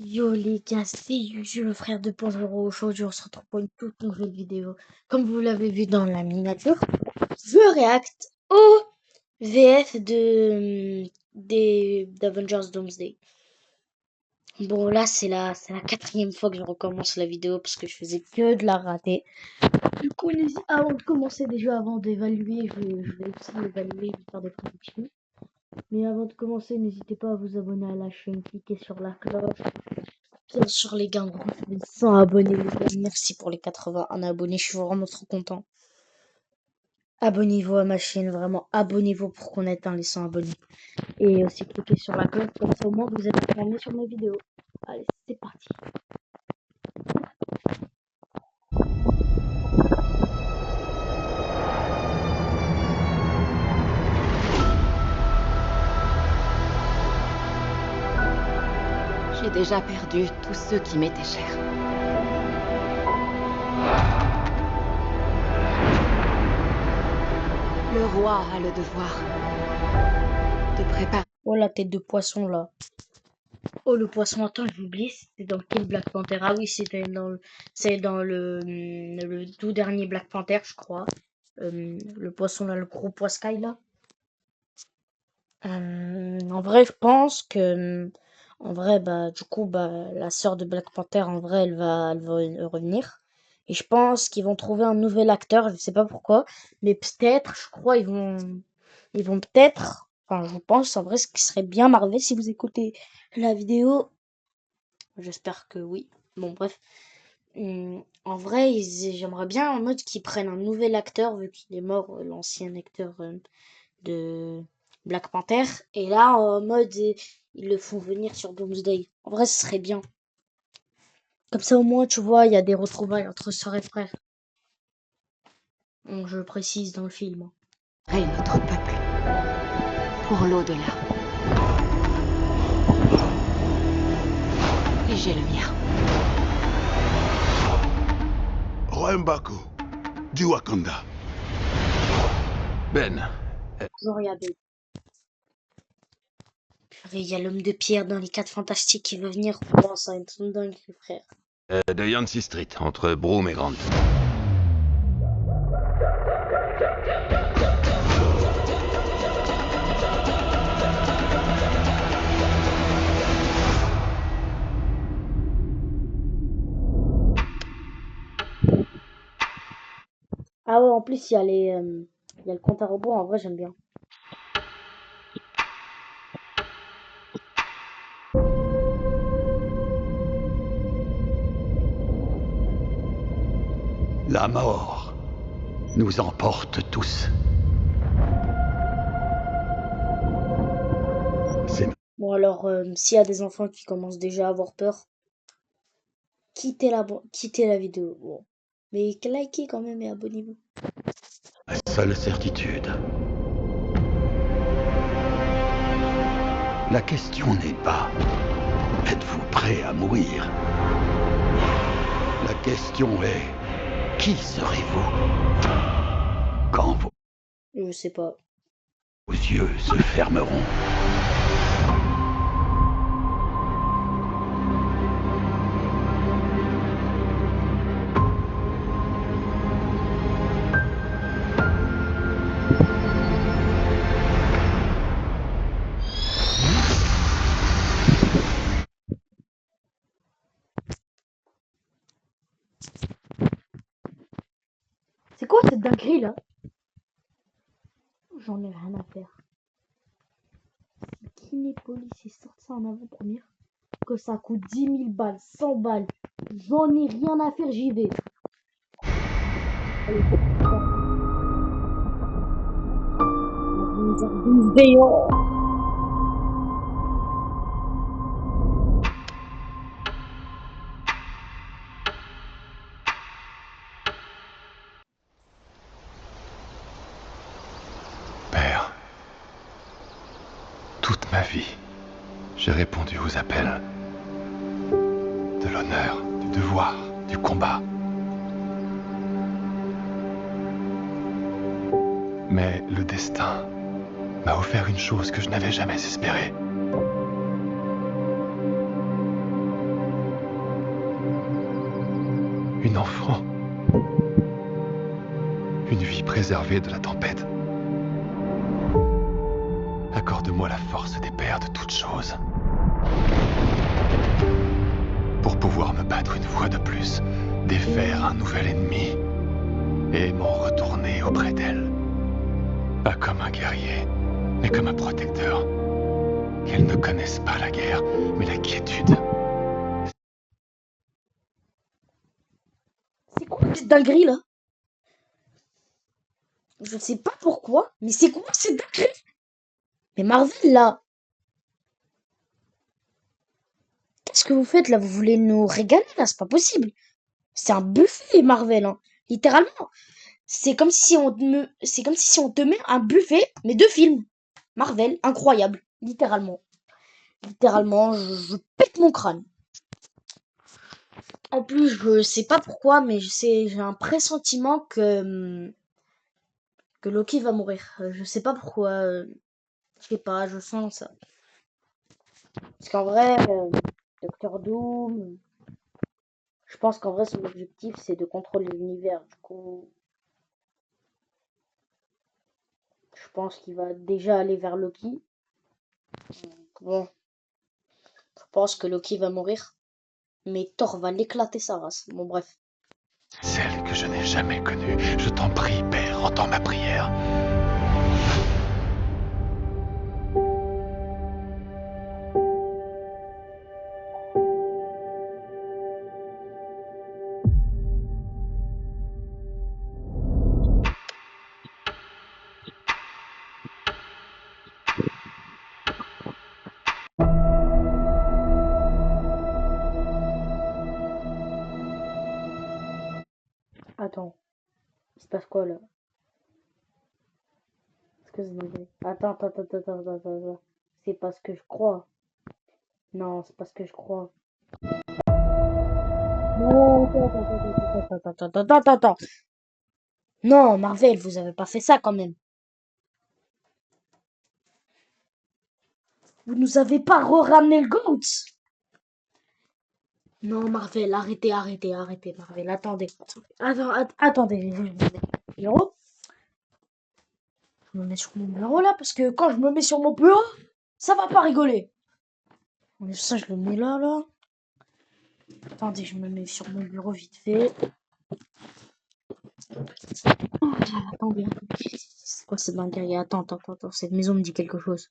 Yo les gars, c'est Yuju, le frère de Panzero. Aujourd'hui, on se retrouve pour une toute nouvelle vidéo. Comme vous l'avez vu dans la miniature, je réacte au VF des d'Avengers Doomsday. Bon, là, c'est la quatrième fois que je recommence la vidéo parce que je faisais que de la rater. Du coup, avant de commencer, déjà avant d'évaluer, je vais aussi évaluer, faire des prédictions. Mais avant de commencer, n'hésitez pas à vous abonner à la chaîne, cliquez sur la cloche. Bien sûr, les gars, on refait 100 abonnés, les gars. Merci pour les 81 abonnés, je suis vraiment trop content. Abonnez-vous à ma chaîne, vraiment, abonnez-vous pour qu'on atteigne les 100 abonnés. Et aussi cliquez sur la cloche, comme ça au moins vous êtes informés sur mes vidéos. Allez, c'est parti. J'ai déjà perdu tous ceux qui m'étaient chers. Le roi a le devoir de préparer. Oh, la tête de poisson, là. Oh, le poisson, attends, j'ai oublié, c'était dans quel Black Panther? Ah oui, c'est dans le tout dernier Black Panther, je crois. Le poisson, là, le gros poiscaille, là. En vrai, je pense que, en vrai, bah, du coup, bah, la sœur de Black Panther, en vrai, elle va revenir. Et je pense qu'ils vont trouver un nouvel acteur, je sais pas pourquoi, mais peut-être, je crois, ils vont peut-être, enfin, je pense, en vrai, ce qui serait bien Marvel, si vous écoutez la vidéo, j'espère que oui. Bon, bref. En vrai, j'aimerais bien en mode qu'ils prennent un nouvel acteur, vu qu'il est mort, l'ancien acteur de Black Panther. Et là, en mode, ils le font venir sur Doomsday. En vrai, ce serait bien. Comme ça, au moins, tu vois, il y a des retrouvailles entre sœurs et frères. Donc, je le précise dans le film. notre peuple pour l'au-delà. Et j'ai le mien. M'Baku, du Wakanda. Ben, Genre, il y a l'homme de pierre dans les 4 fantastiques qui veut venir. Oh, ça va être dingue, les frères. de Yancey Street, entre Broome et Grant. Ah ouais, en plus, il y a le compte à rebours. En vrai, j'aime bien. La mort nous emporte tous. C'est Bon, alors, s'il y a des enfants qui commencent déjà à avoir peur, quittez la vidéo. Bon. Mais likez quand même et abonnez-vous. ma seule certitude. La question n'est pas êtes-vous prêt à mourir? La question est qui serez-vous quand Je sais pas. vos yeux se fermeront? C'est quoi cette dinguerie là? J'en ai rien à faire. Si Kinépolis est sorti ça en avant-première, que ça coûte 10 000 balles, 100 balles, j'en ai rien à faire, j'y vais. Allez, Père, toute ma vie, j'ai répondu aux appels de l'honneur, du devoir, du combat. Mais le destin m'a offert une chose que je n'avais jamais espérée. Une enfant. Une vie préservée de la tempête. Accorde-moi la force des pères de toutes choses. Pour pouvoir me battre une fois de plus, défaire un nouvel ennemi et m'en retourner auprès d'elle. Pas comme un guerrier, mais comme un protecteur. Qu'elles ne connaissent pas la guerre, mais la quiétude. C'est quoi cette dinguerie là? Je sais pas pourquoi, mais c'est quoi cette dinguerie? Mais Marvel là, qu'est-ce que vous faites là? Vous voulez nous régaler là? C'est pas possible. C'est un buffet Marvel, hein. Littéralement. C'est comme si on te met un buffet, mais de films. Marvel, incroyable. Littéralement. Littéralement, je pète mon crâne. En plus, je sais pas pourquoi, mais j'ai un pressentiment que Loki va mourir. Je sais pas pourquoi. Je sais pas, je sens ça. Parce qu'en vrai, Docteur Doom, je pense qu'en vrai, son objectif, c'est de contrôler l'univers. Du coup, je pense qu'il va déjà aller vers Loki. Bon, je pense que Loki va mourir. Mais Thor va l'éclater sa race. Bon, bref. Celle que je n'ai jamais connue. Je t'en prie, Père, entends ma prière. Attends, il se passe quoi là? Excuse-moi. Attends. C'est pas ce que je crois. Non, c'est pas ce que je crois. Non, attends. Non, Marvel, vous avez pas fait ça quand même. Vous nous avez pas ramené le GOAT. Non, Marvel, arrêtez, Marvel, attendez. Bureau. Je me mets sur mon bureau là, parce que quand je me mets sur mon bureau, ça va pas rigoler. Mais ça, je le mets là. Attendez, je me mets sur mon bureau vite fait. Oh, attendez. C'est quoi cette dinguerie? Attends. Cette maison me dit quelque chose.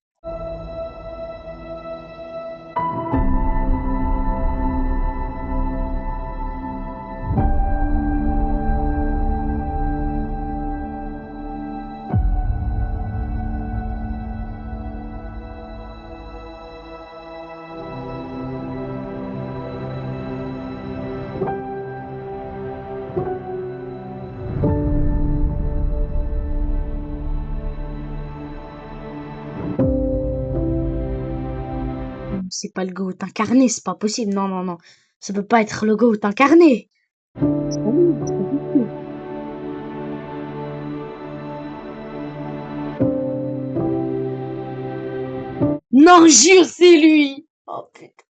C'est pas le GOAT incarné, c'est pas possible. Non. Ça peut pas être le GOAT incarné. C'est pas lui, c'est pas possible. Non, jure, c'est lui. Oh putain.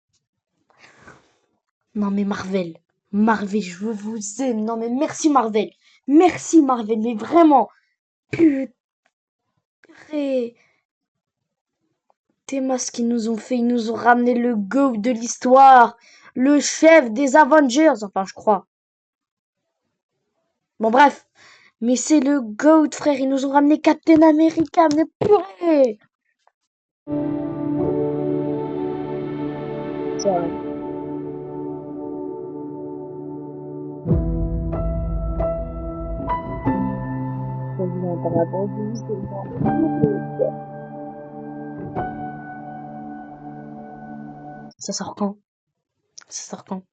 Non mais Marvel, je vous aime. Non mais merci Marvel. Merci Marvel, mais vraiment. Putain. Théma ce qu'ils nous ont fait, ils nous ont ramené le GOAT de l'histoire. Le chef des Avengers, enfin je crois. Bon bref. Mais c'est le GOAT, frère. Ils nous ont ramené Captain America. Mais purée. C'est vrai. Ça sort quand? Ça sort quand?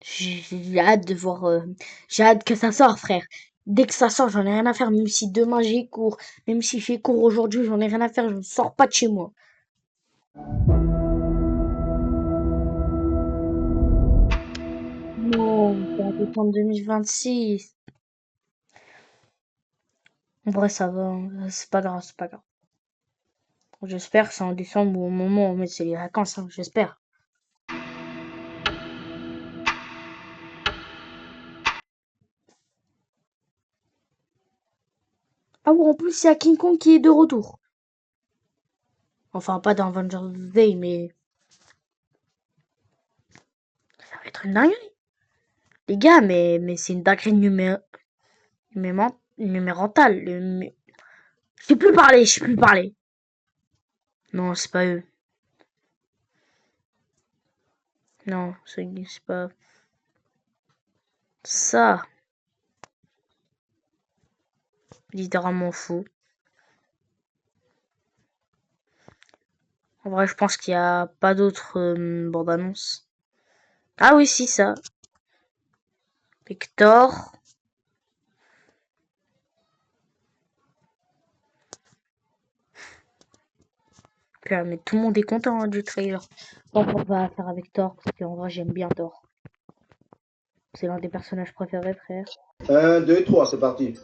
J'ai hâte de voir. J'ai hâte que ça sorte, frère. Dès que ça sort, j'en ai rien à faire. Même si demain j'ai cours, même si j'ai cours aujourd'hui, j'en ai rien à faire. Je ne sors pas de chez moi. Non, c'est en décembre 2026. En vrai, ça va. C'est pas grave. J'espère que c'est en décembre ou au moment où c'est les vacances. Hein, j'espère. Ah ouais, en plus, il y a King Kong qui est de retour. Enfin, pas dans Avengers Day, mais ça va être une dinguerie. Les gars, mais c'est une dinguerie numérantale. Je sais plus parler, je sais plus parler. Non, c'est pas eux. Non, c'est pas ça. Littéralement faux. En vrai, je pense qu'il y a pas d'autres bandes-annonces. Ah oui, si, ça. Victor. Putain, mais tout le monde est content du trailer. Bon, on va faire avec Thor, parce qu'en vrai, j'aime bien Thor. C'est l'un des personnages préférés, frère. 1, 2, 3, c'est parti.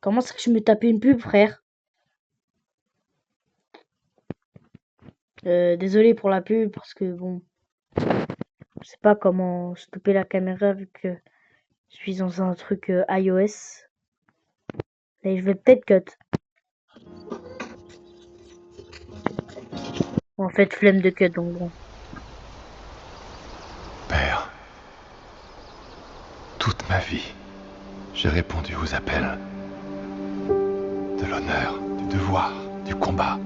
Comment ça, je me tapais une pub, frère? Désolé pour la pub, parce que bon, je sais pas comment stopper la caméra vu que je suis dans un truc iOS. Et je vais peut-être cut. En fait, flemme de cut, donc bon. Père, toute ma vie, j'ai répondu aux appels. De l'honneur, du devoir, du combat.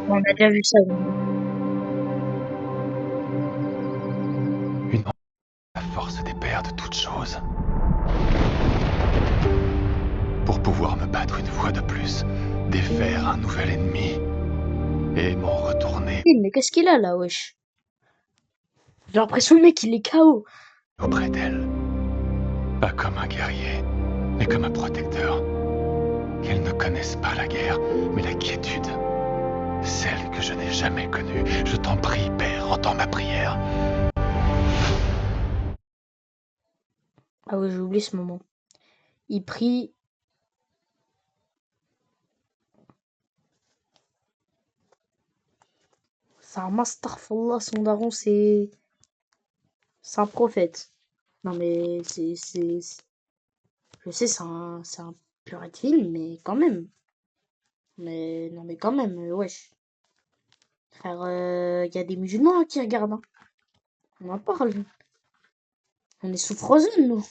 On a déjà vu ça. Donc. Une la force des pères de toutes choses. Pour pouvoir me battre une fois de plus, défaire un nouvel ennemi et m'en retourner Mais qu'est-ce qu'il a là, wesh? J'ai l'impression le mec il est KO. auprès d'elle. Pas comme un guerrier, mais comme un protecteur. Qu'elles ne connaissent pas la guerre, mais la quiétude. Celle que je n'ai jamais connue. Je t'en prie, Père, entends ma prière. Ah oui, j'ai oublié ce moment. Il prie. C'est un masterfullah, son daron, c'est un prophète. Non mais je sais, c'est un purée de film, mais quand même. Mais non mais quand même, wesh. Frère, y a des musulmans hein, qui regardent. Hein. On en parle. On est sous Frozen, nous.